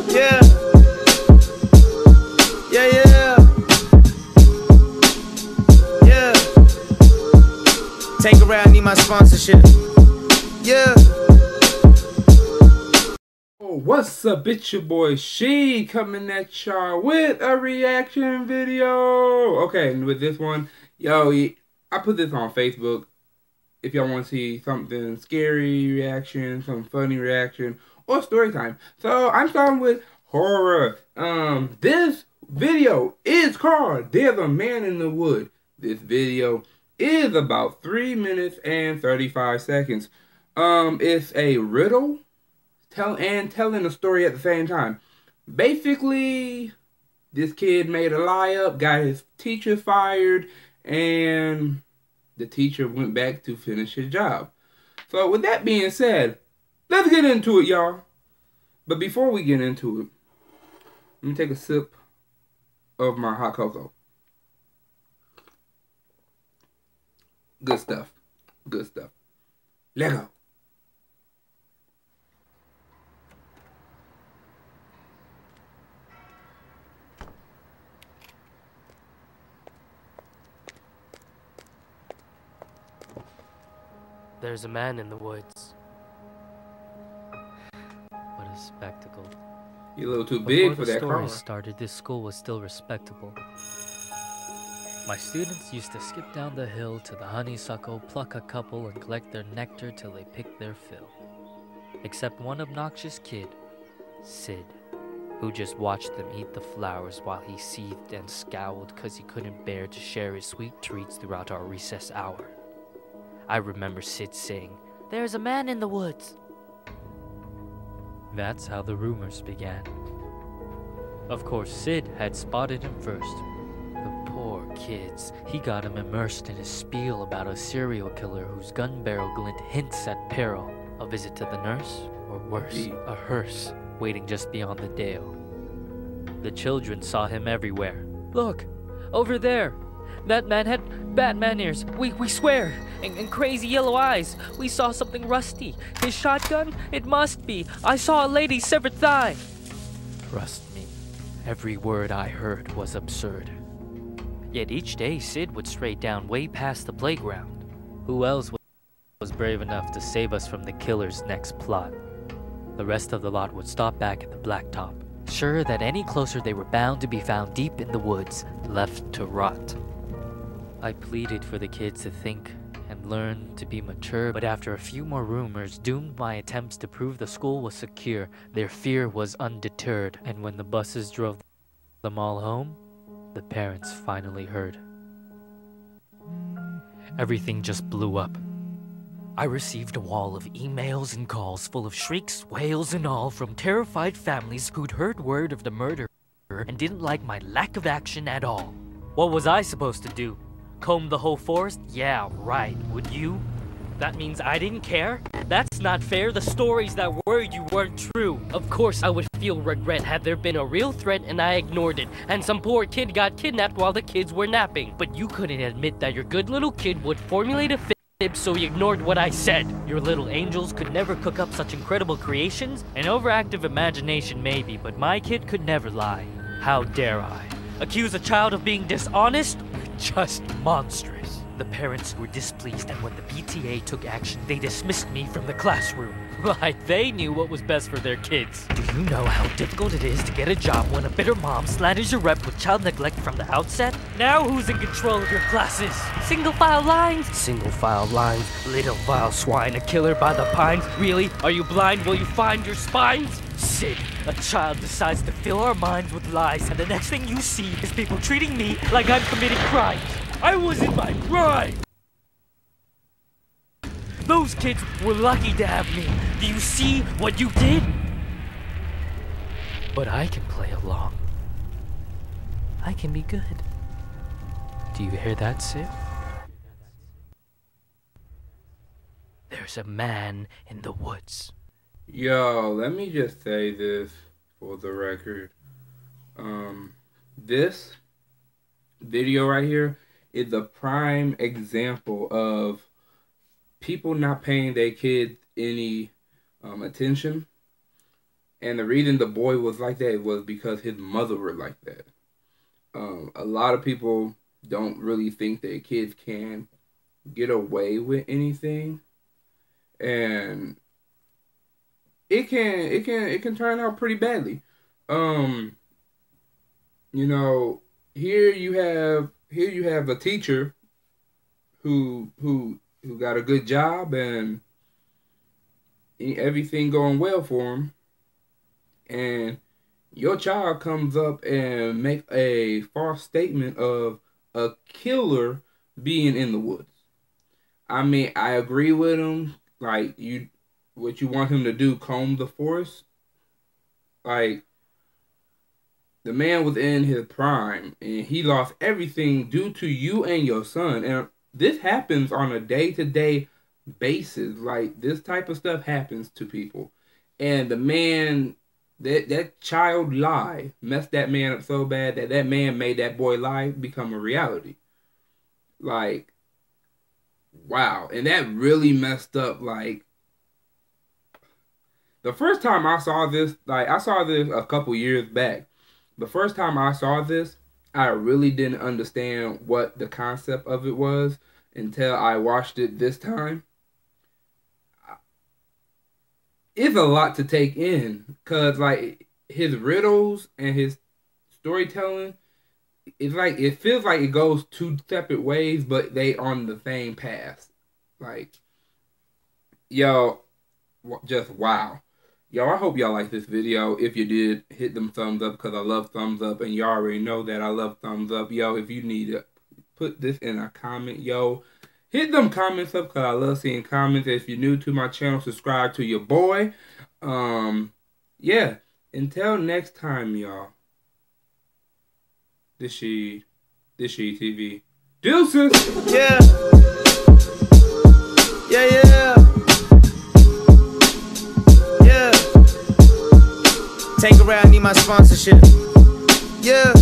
Yeah. Yeah, yeah. Yeah. Take around, need my sponsorship. Yeah. Oh, what's up? It's your boy She coming at y'all with a reaction video. Okay, and with this one, yo, I put this on Facebook. If y'all want to see something scary reaction, some funny reaction, or story time. So I'm starting with horror. This video is called "There's a Man in the Wood." This video is about 3 minutes and 35 seconds. It's a riddle telling a story at the same time. Basically, this kid made a lie up, got his teacher fired, and the teacher went back to finish his job. So with that being said, let's get into it, y'all. But before we get into it, let me take a sip of my hot cocoa. Good stuff. Good stuff. Let go. There's a man in the woods. What a spectacle. You're a little too big for that Before the car. story started, this school was still respectable. My students used to skip down the hill to the honeysuckle, pluck a couple, and collect their nectar till they picked their fill. Except one obnoxious kid, Sid, who just watched them eat the flowers while he seethed and scowled because he couldn't bear to share his sweet treats throughout our recess hour. I remember Sid saying, "There's a man in the woods." That's how the rumors began. Of course, Sid had spotted him first. The poor kids. He got him immersed in a spiel about a serial killer whose gun barrel glint hints at peril. A visit to the nurse, or worse, a hearse waiting just beyond the dale. The children saw him everywhere. "Look, over there. That man had Batman ears, we swear, and crazy yellow eyes. We saw something rusty. His shotgun? It must be. I saw a lady's severed thigh." Trust me, every word I heard was absurd. Yet each day Sid would stray down way past the playground. Who else was brave enough to save us from the killer's next plot? The rest of the lot would stop back at the blacktop, sure that any closer they were bound to be found deep in the woods, left to rot. I pleaded for the kids to think and learn to be mature, but after a few more rumors doomed my attempts to prove the school was secure, their fear was undeterred, and when the buses drove them all home, the parents finally heard. Everything just blew up. I received a wall of emails and calls full of shrieks, wails, and all from terrified families who'd heard word of the murder and didn't like my lack of action at all. What was I supposed to do? Comb the whole forest? Yeah, right. Would you? That means I didn't care? That's not fair. The stories that worried you weren't true. Of course I would feel regret had there been a real threat and I ignored it, and some poor kid got kidnapped while the kids were napping. But you couldn't admit that your good little kid would formulate a fib, so you ignored what I said. Your little angels could never cook up such incredible creations. An overactive imagination maybe, but my kid could never lie. How dare I? Accuse a child of being dishonest? Just monstrous. The parents were displeased, and when the PTA took action, they dismissed me from the classroom. Like they knew what was best for their kids. Do you know how difficult it is to get a job when a bitter mom slanders your rep with child neglect from the outset? Now who's in control of your classes? Single file lines? Single file lines. Little vile swine, a killer by the pines. Really? Are you blind? Will you find your spines? Sid, a child decides to fill our minds with lies, and the next thing you see is people treating me like I'm committing crimes. I was in my prime! Those kids were lucky to have me. Do you see what you did? But I can play along. I can be good. Do you hear that, Sid? There's a man in the woods. Yo, let me just say this for the record. This video right here is a prime example of people not paying their kids any attention. And the reason the boy was like that was because his mother was like that. A lot of people don't really think that kids can get away with anything, and it can turn out pretty badly. You know, here you have a teacher who got a good job and everything going well for him, and your child comes up and make a false statement of a killer being in the woods. I mean, I agree with him. Like, what you want him to do, comb the forest? Like, the man was in his prime, and he lost everything due to you and your son. And this happens on a day-to-day basis. Like, this type of stuff happens to people. And the man, that child lie messed that man up so bad that man made that boy lie become a reality. Like, wow. And that really messed up, like, the first time I saw this, like, I saw this a couple years back. The first time I saw this, I really didn't understand what the concept of it was until I watched it this time. It's a lot to take in, because, like, his riddles and his storytelling, it's like, it feels like it goes two separate ways, but they on the same path. Like, yo, just wow. Yo, I hope y'all like this video. If you did, hit them thumbs up, because I love thumbs up, and y'all already know that I love thumbs up. Yo, if you need to put this in a comment, yo, hit them comments up, because I love seeing comments. If you're new to my channel, subscribe to your boy. Yeah, until next time, y'all. This Sheed TV. Deuces! Yeah. Yeah. Take around, need my sponsorship. Yeah.